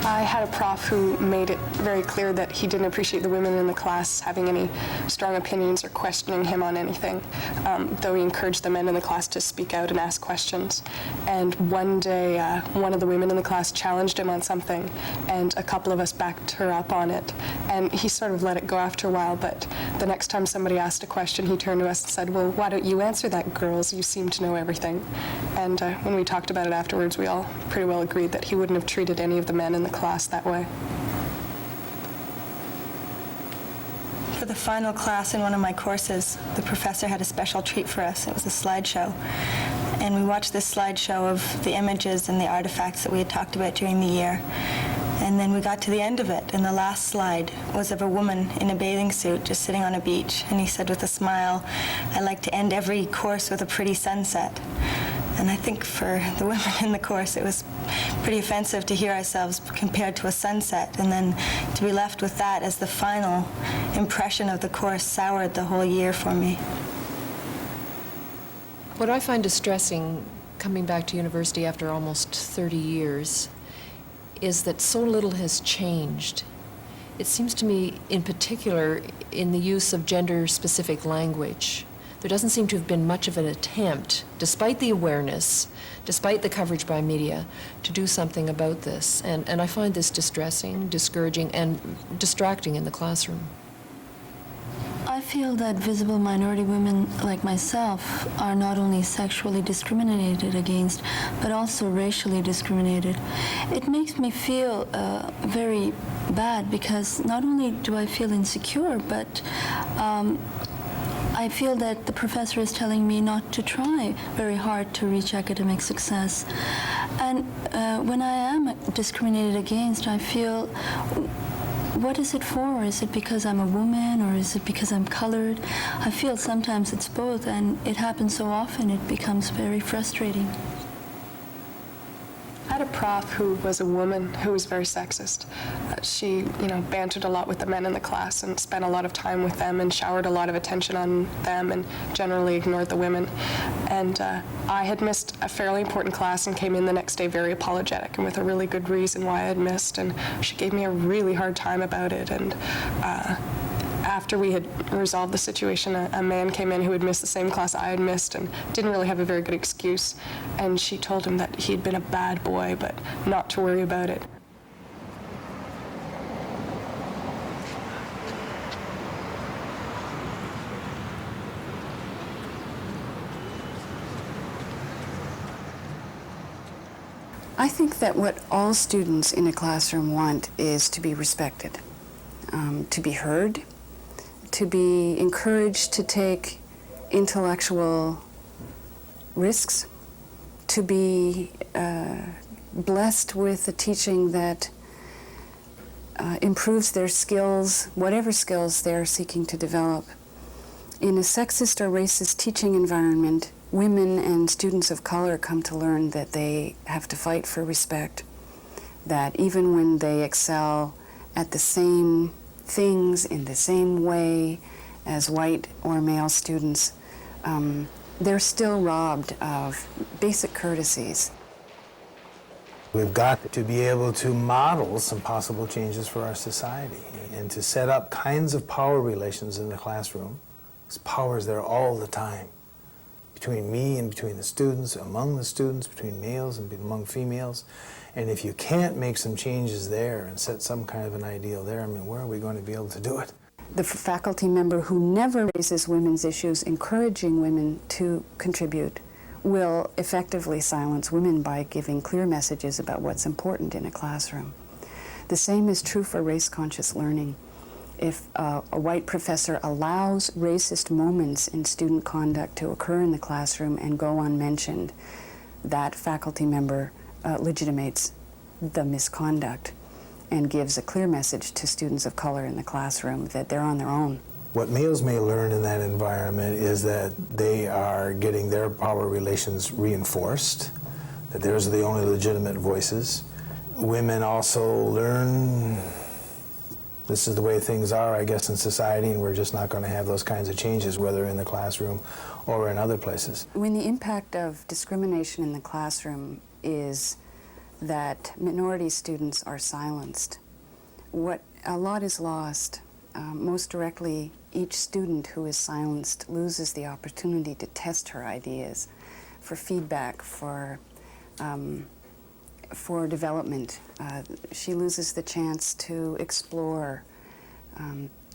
I had a prof who made it very clear that he didn't appreciate the women in the class having any strong opinions or questioning him on anything, though he encouraged the men in the class to speak out and ask questions. And one day, one of the women in the class challenged him on something, and a couple of us backed her up on it. And he sort of let it go after a while, but the next time somebody asked a question, he turned to us and said, "Well, why don't you answer that, girls? You seem to know everything." And when we talked about it afterwards, we all pretty well agreed that he wouldn't have treated any of the men in the class that way. For the final class in one of my courses, the professor had a special treat for us. It was a slideshow. And we watched this slideshow of the images and the artifacts that we had talked about during the year. And then we got to the end of it, and the last slide was of a woman in a bathing suit just sitting on a beach. And he said with a smile, "I like to end every course with a pretty sunset." And I think for the women in the course, it was pretty offensive to hear ourselves compared to a sunset, and then to be left with that as the final impression of the course soured the whole year for me. What I find distressing coming back to university after almost 30 years is that so little has changed. It seems to me, in particular, in the use of gender-specific language. There doesn't seem to have been much of an attempt, despite the awareness, despite the coverage by media, to do something about this. And I find this distressing, discouraging, and distracting in the classroom. I feel that visible minority women like myself are not only sexually discriminated against, but also racially discriminated. It makes me feel very bad, because not only do I feel insecure, but I feel that the professor is telling me not to try very hard to reach academic success. And when I am discriminated against, I feel, what is it for? Is it because I'm a woman, or is it because I'm colored? I feel sometimes it's both, and it happens so often it becomes very frustrating. I had a prof who was a woman who was very sexist. She, bantered a lot with the men in the class and spent a lot of time with them and showered a lot of attention on them and generally ignored the women. And I had missed a fairly important class and came in the next day very apologetic and with a really good reason why I had missed. And she gave me a really hard time about it. And after we had resolved the situation, a man came in who had missed the same class I had missed and didn't really have a very good excuse. And she told him that he'd been a bad boy, but not to worry about it. I think that what all students in a classroom want is to be respected, to be heard, to be encouraged to take intellectual risks, to be blessed with a teaching that improves their skills, whatever skills they're seeking to develop. In a sexist or racist teaching environment, women and students of color come to learn that they have to fight for respect, that even when they excel at the same things in the same way as white or male students, they're still robbed of basic courtesies. We've got to be able to model some possible changes for our society and to set up kinds of power relations in the classroom. This power is there all the time, between me and between the students, among the students, between males and among females. And if you can't make some changes there and set some kind of an ideal there, where are we going to be able to do it? The faculty member who never raises women's issues, encouraging women to contribute, will effectively silence women by giving clear messages about what's important in a classroom. The same is true for race-conscious learning. If a white professor allows racist moments in student conduct to occur in the classroom and go unmentioned, that faculty member legitimates the misconduct and gives a clear message to students of color in the classroom that they're on their own. What males may learn in that environment is that they are getting their power relations reinforced, that theirs are the only legitimate voices. Women also learn this is the way things are, I guess, in society, and we're just not going to have those kinds of changes, whether in the classroom or in other places. When the impact of discrimination in the classroom is that minority students are silenced. What a lot is lost. Most directly, each student who is silenced loses the opportunity to test her ideas, for feedback, for development. She loses the chance to explore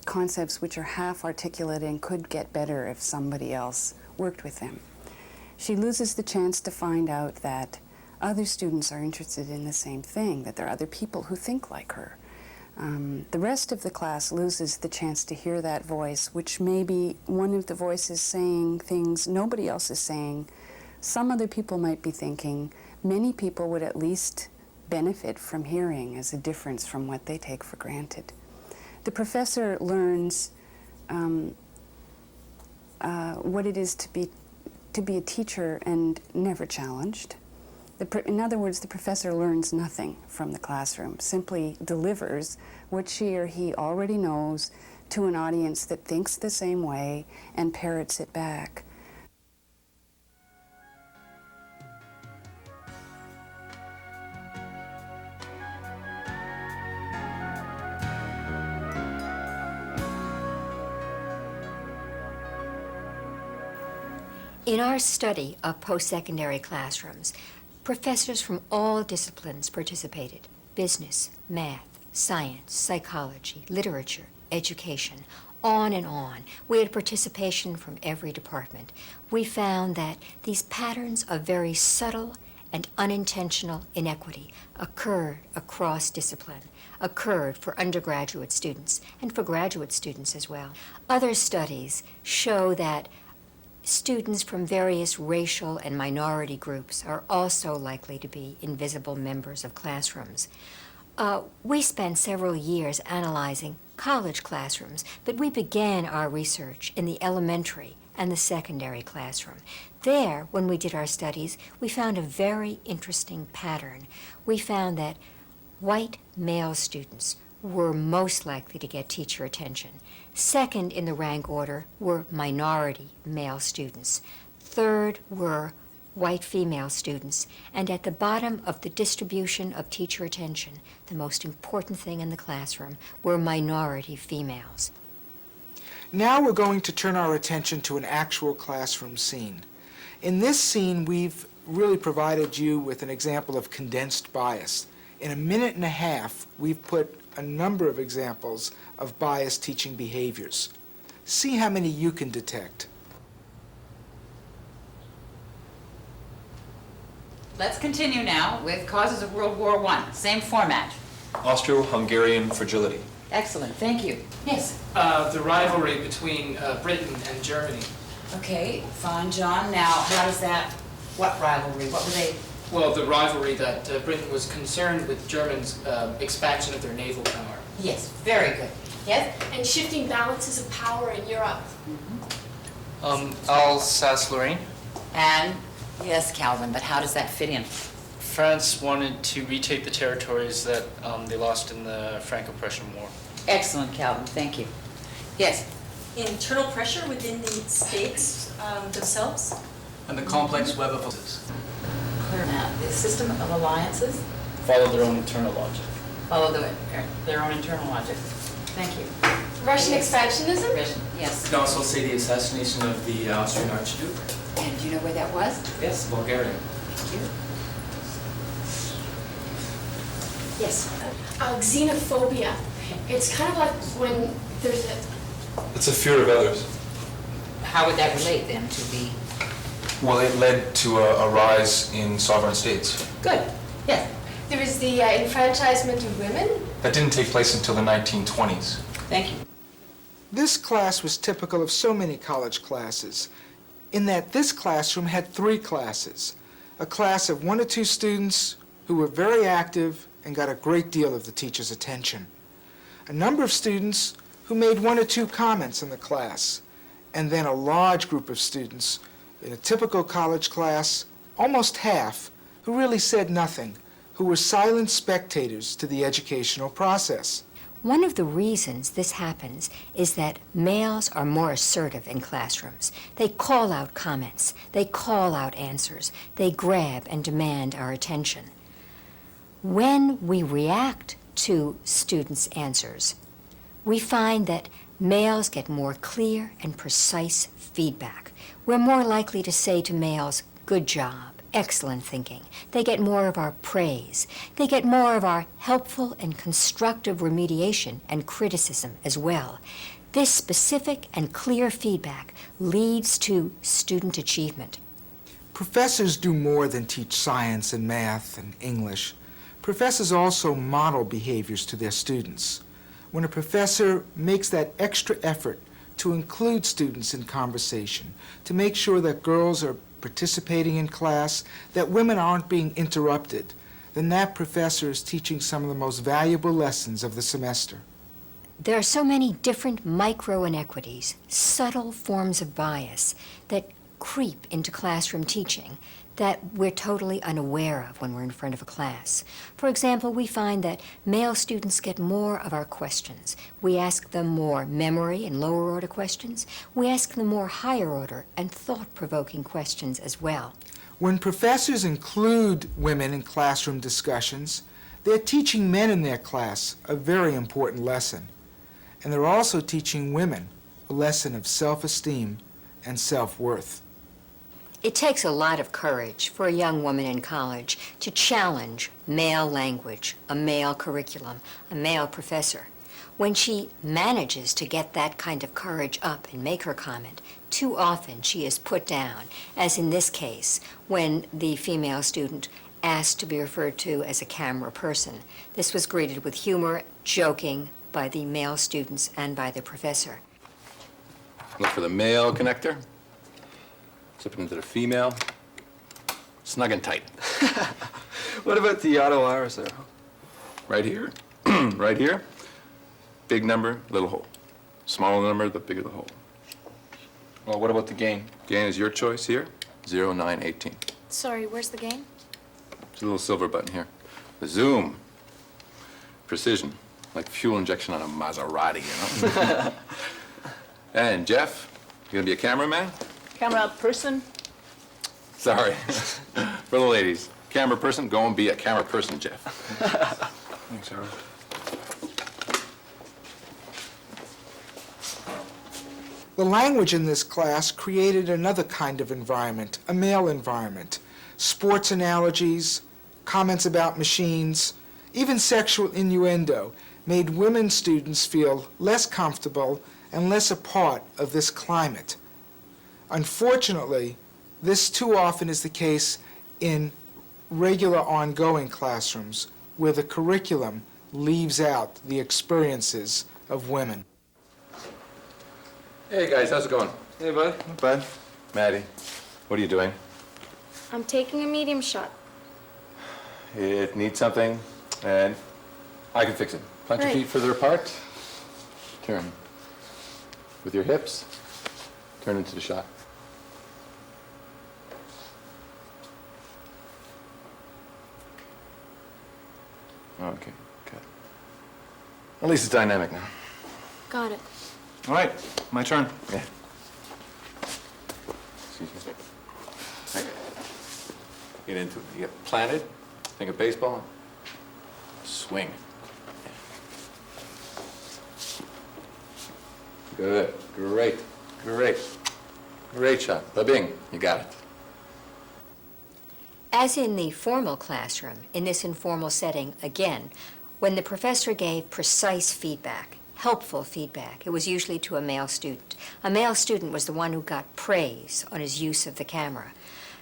concepts which are half articulate and could get better if somebody else worked with them. She loses the chance to find out that other students are interested in the same thing, that there are other people who think like her. The rest of the class loses the chance to hear that voice, which may be one of the voices saying things nobody else is saying. Some other people might be thinking. Many people would at least benefit from hearing as a difference from what they take for granted. The professor learns what it is to be a teacher and never challenged. In other words, the professor learns nothing from the classroom, simply delivers what she or he already knows to an audience that thinks the same way and parrots it back. In our study of post-secondary classrooms, professors from all disciplines participated: business, math, science, psychology, literature, education, on and on. We had participation from every department. We found that these patterns of very subtle and unintentional inequity occurred across discipline, occurred for undergraduate students and for graduate students as well. Other studies show that students from various racial and minority groups are also likely to be invisible members of classrooms. We spent several years analyzing college classrooms, but we began our research in the elementary and the secondary classroom. There, when we did our studies, we found a very interesting pattern. We found that white male students were most likely to get teacher attention. Second in the rank order were minority male students. Third were white female students. And at the bottom of the distribution of teacher attention, the most important thing in the classroom, were minority females. Now we're going to turn our attention to an actual classroom scene. In this scene, we've really provided you with an example of condensed bias. In a minute and a half, we've put a number of examples of biased teaching behaviors. See how many you can detect. Let's continue now with causes of World War I. Same format. Austro-Hungarian fragility. Excellent, thank you. Yes. The rivalry between Britain and Germany. Okay, fine, John. Now, how does that, what rivalry? What were they? Well, the rivalry that Britain was concerned with Germans' expansion of their naval power. Yes, very good. Yes? And shifting balances of power in Europe. Alsace-Lorraine. And, yes, Calvin, but how does that fit in? France wanted to retake the territories that they lost in the Franco-Prussian War. Excellent, Calvin, thank you. Yes? Internal pressure within the states themselves. And the complex web of forces. Clear now. The system of alliances? Follow their own internal logic. Follow their own internal logic. Thank you. Russian expansionism? Yes. You can also say the assassination of the Austrian Archduke. And do you know where that was? Yes, Bulgaria. Thank you. Yes. Xenophobia. It's kind of like when there's a... It's a fear of others. How would that relate then to the... Well, it led to a rise in sovereign states. Good. Yes. There was the enfranchisement of women. That didn't take place until the 1920s. Thank you. This class was typical of so many college classes, in that this classroom had 3 classes. A class of 1 or 2 students who were very active and got a great deal of the teacher's attention. A number of students who made 1 or 2 comments in the class, and then a large group of students in a typical college class, almost half, who really said nothing, who were silent spectators to the educational process. One of the reasons this happens is that males are more assertive in classrooms. They call out comments, they call out answers, they grab and demand our attention. When we react to students' answers, we find that males get more clear and precise feedback. We're more likely to say to males, "Good job, excellent thinking." They get more of our praise. They get more of our helpful and constructive remediation and criticism as well. This specific and clear feedback leads to student achievement. Professors do more than teach science and math and English. Professors also model behaviors to their students. When a professor makes that extra effort to include students in conversation, to make sure that girls are participating in class, that women aren't being interrupted, then that professor is teaching some of the most valuable lessons of the semester. There are so many different micro-inequities, subtle forms of bias that creep into classroom teaching that we're totally unaware of when we're in front of a class. For example, we find that male students get more of our questions. We ask them more memory and lower order questions. We ask them more higher order and thought-provoking questions as well. When professors include women in classroom discussions, they're teaching men in their class a very important lesson. And they're also teaching women a lesson of self-esteem and self-worth. It takes a lot of courage for a young woman in college to challenge male language, a male curriculum, a male professor. When she manages to get that kind of courage up and make her comment, too often she is put down, as in this case, when the female student asked to be referred to as a camera person. This was greeted with humor, joking by the male students and by the professor. Look for the male connector. Slip it into the female. Snug and tight. What about the auto iris there? Right here. Right here. Big number, little hole. Smaller number, the bigger the hole. Well, what about the gain? Gain is your choice here. 0918. Sorry, where's the gain? There's a little silver button here. The zoom. Precision. Like fuel injection on a Maserati, you know? And Jeff, you gonna be a cameraman? Camera person? Sorry. For the ladies. Camera person, go and be a camera person, Jeff. Thanks, Harold. The language in this class created another kind of environment, a male environment. Sports analogies, comments about machines, even sexual innuendo made women students feel less comfortable and less a part of this climate. Unfortunately, this too often is the case in regular ongoing classrooms where the curriculum leaves out the experiences of women. Hey guys, how's it going? Hey, bud. Not bad. Maddie, what are you doing? I'm taking a medium shot. It needs something, and I can fix it. Plant your Right. feet further apart. Turn. With your hips, turn into the shot. Okay, good. At least it's dynamic now. Got it. All right, my turn. Yeah. Excuse me. Okay. Get into it. You get planted. Think of baseball. Swing. Good. Great. Great. Great shot. Ba-bing. You got it. As in the formal classroom, in this informal setting, again, when the professor gave precise feedback, helpful feedback, it was usually to a male student. A male student was the one who got praise on his use of the camera.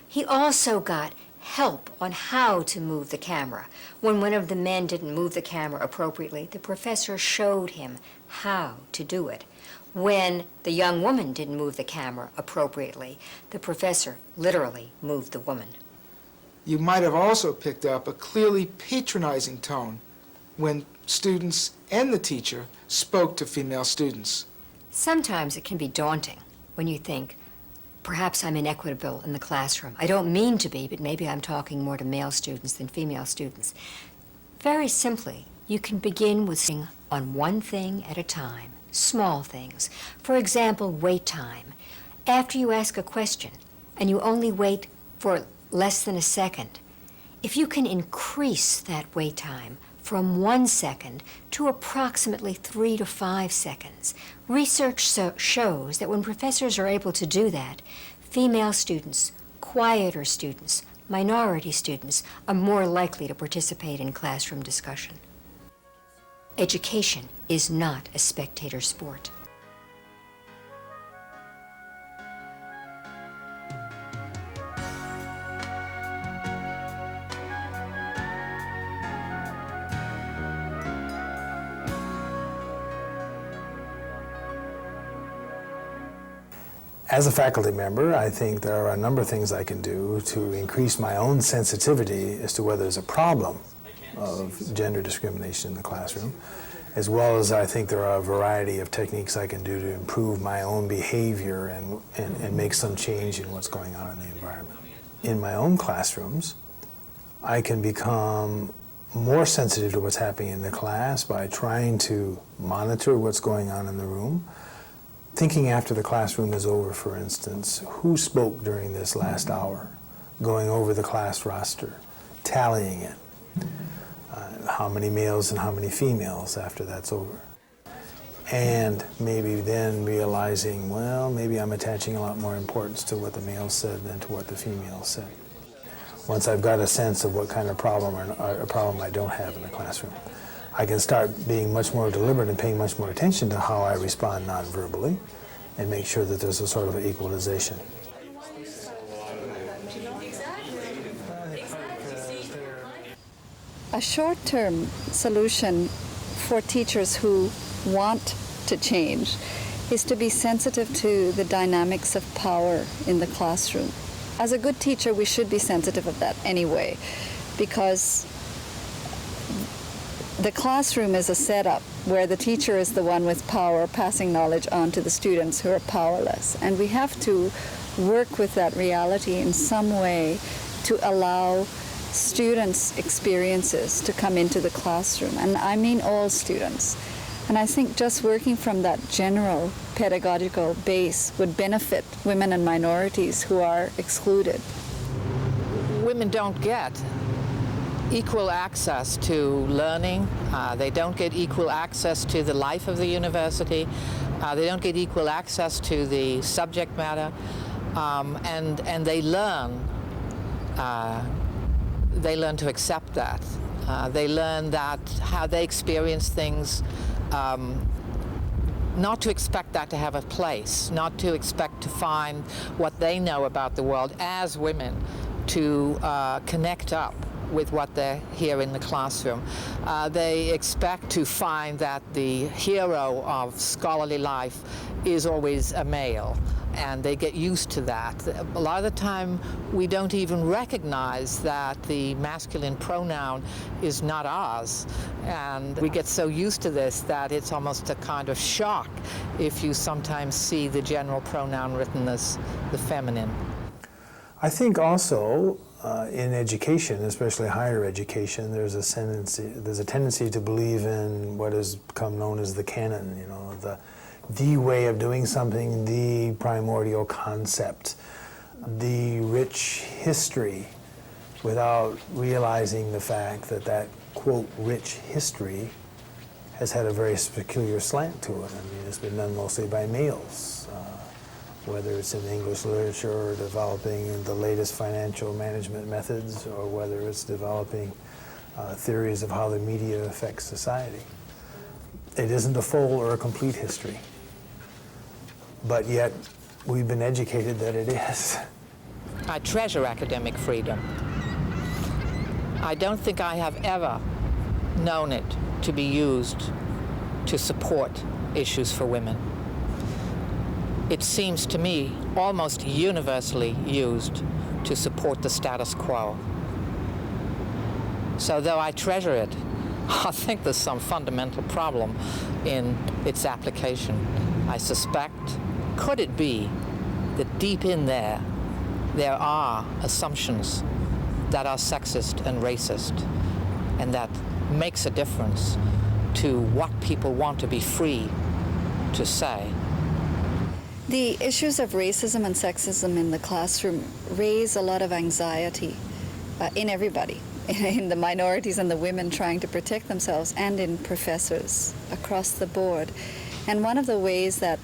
He also got help on how to move the camera. When one of the men didn't move the camera appropriately, the professor showed him how to do it. When the young woman didn't move the camera appropriately, the professor literally moved the woman. You might have also picked up a clearly patronizing tone when students and the teacher spoke to female students. Sometimes it can be daunting when you think, perhaps I'm inequitable in the classroom. I don't mean to be, but maybe I'm talking more to male students than female students. Very simply, you can begin with saying on one thing at a time, small things. For example, wait time. After you ask a question and you only wait for less than a second, If you can increase that wait time from 1 second to approximately 3 to 5 seconds, research shows that when professors are able to do that, female students, quieter students, minority students are more likely to participate in classroom discussion. Education is not a spectator sport. As a faculty member, I think there are a number of things I can do to increase my own sensitivity as to whether there's a problem of gender discrimination in the classroom, as well as I think there are a variety of techniques I can do to improve my own behavior and make some change in what's going on in the environment. In my own classrooms, I can become more sensitive to what's happening in the class by trying to monitor what's going on in the room. Thinking after the classroom is over, for instance, who spoke during this last hour, going over the class roster, tallying it, how many males and how many females after that's over. And maybe then realizing, well, maybe I'm attaching a lot more importance to what the males said than to what the females said. Once I've got a sense of what kind of problem or a problem I don't have in the classroom, I can start being much more deliberate and paying much more attention to how I respond non-verbally and make sure that there's a sort of equalization. A short-term solution for teachers who want to change is to be sensitive to the dynamics of power in the classroom. As a good teacher, we should be sensitive of that anyway, because the classroom is a setup where the teacher is the one with power passing knowledge on to the students who are powerless. And we have to work with that reality in some way to allow students' experiences to come into the classroom. And I mean all students. And I think just working from that general pedagogical base would benefit women and minorities who are excluded. Women don't get equal access to learning. They don't get equal access to the life of the university. They don't get equal access to the subject matter. And they learn to accept that. They learn that how they experience things, not to expect that to have a place, not to expect to find what they know about the world as women, to connect up with what they hear in the classroom. They expect to find that the hero of scholarly life is always a male, and they get used to that. A lot of the time, we don't even recognize that the masculine pronoun is not ours, and we get so used to this that it's almost a kind of shock if you sometimes see the general pronoun written as the feminine. I think also in education, especially higher education, there's a tendency to believe in what has become known as the canon, you know, the way of doing something, the primordial concept, the rich history, without realizing the fact that that, quote, rich history has had a very peculiar slant to it. I mean, it's been done mostly by males. Whether it's in English literature or developing the latest financial management methods, or whether it's developing theories of how the media affects society. It isn't a full or a complete history, but yet we've been educated that it is. I treasure academic freedom. I don't think I have ever known it to be used to support issues for women. It seems to me almost universally used to support the status quo. So though I treasure it, I think there's some fundamental problem in its application. I suspect, could it be that deep in there are assumptions that are sexist and racist, and that makes a difference to what people want to be free to say? The issues of racism and sexism in the classroom raise a lot of anxiety in everybody, in the minorities and the women trying to protect themselves, and in professors across the board. And one of the ways that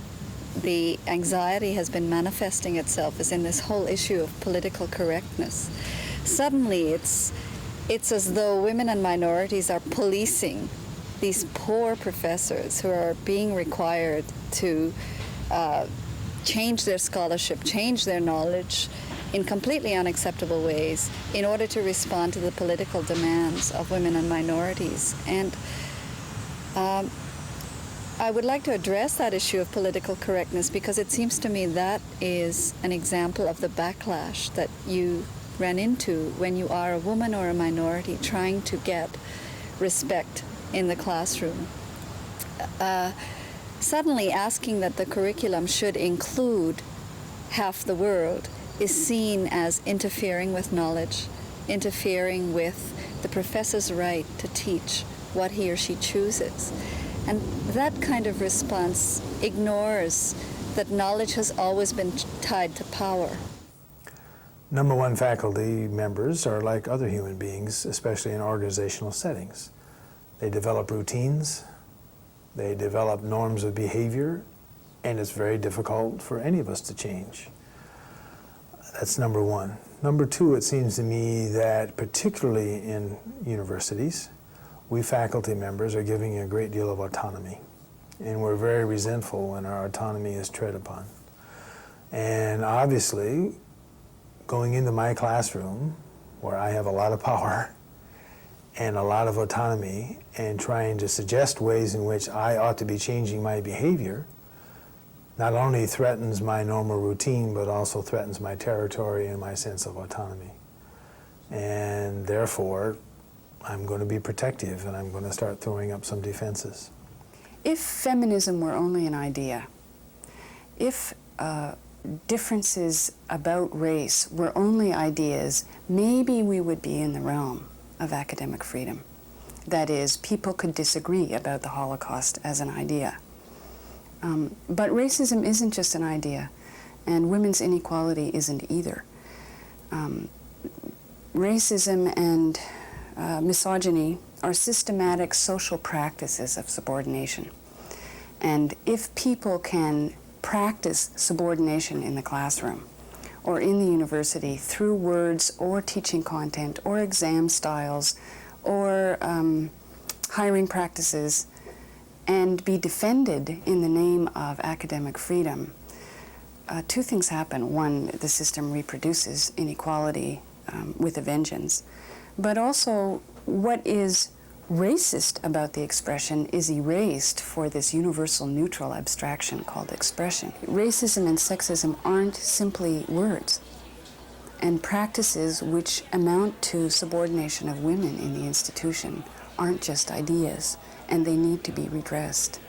the anxiety has been manifesting itself is in this whole issue of political correctness. Suddenly it's as though women and minorities are policing these poor professors who are being required to change their scholarship, change their knowledge in completely unacceptable ways in order to respond to the political demands of women and minorities. And I would like to address that issue of political correctness because it seems to me that is an example of the backlash that you ran into when you are a woman or a minority trying to get respect in the classroom. Suddenly asking that the curriculum should include half the world is seen as interfering with knowledge, interfering with the professor's right to teach what he or she chooses. And that kind of response ignores that knowledge has always been tied to power. Number one, faculty members are like other human beings, especially in organizational settings. They develop routines, they develop norms of behavior, and it's very difficult for any of us to change. That's number one. Number two, it seems to me that particularly in universities, we faculty members are giving a great deal of autonomy, and we're very resentful when our autonomy is tread upon. And obviously, going into my classroom, where I have a lot of power and a lot of autonomy, and trying to suggest ways in which I ought to be changing my behavior, not only threatens my normal routine, but also threatens my territory and my sense of autonomy. And therefore, I'm going to be protective, and I'm going to start throwing up some defenses. If feminism were only an idea, if differences about race were only ideas, maybe we would be in the realm of academic freedom. That is, people could disagree about the Holocaust as an idea. But racism isn't just an idea, and women's inequality isn't either. Racism and misogyny are systematic social practices of subordination. And if people can practice subordination in the classroom or in the university through words or teaching content or exam styles or hiring practices and be defended in the name of academic freedom, two things happen. One, the system reproduces inequality with a vengeance. But also, what is racist about the expression is erased for this universal neutral abstraction called expression. Racism and sexism aren't simply words, and practices which amount to subordination of women in the institution aren't just ideas, and they need to be redressed.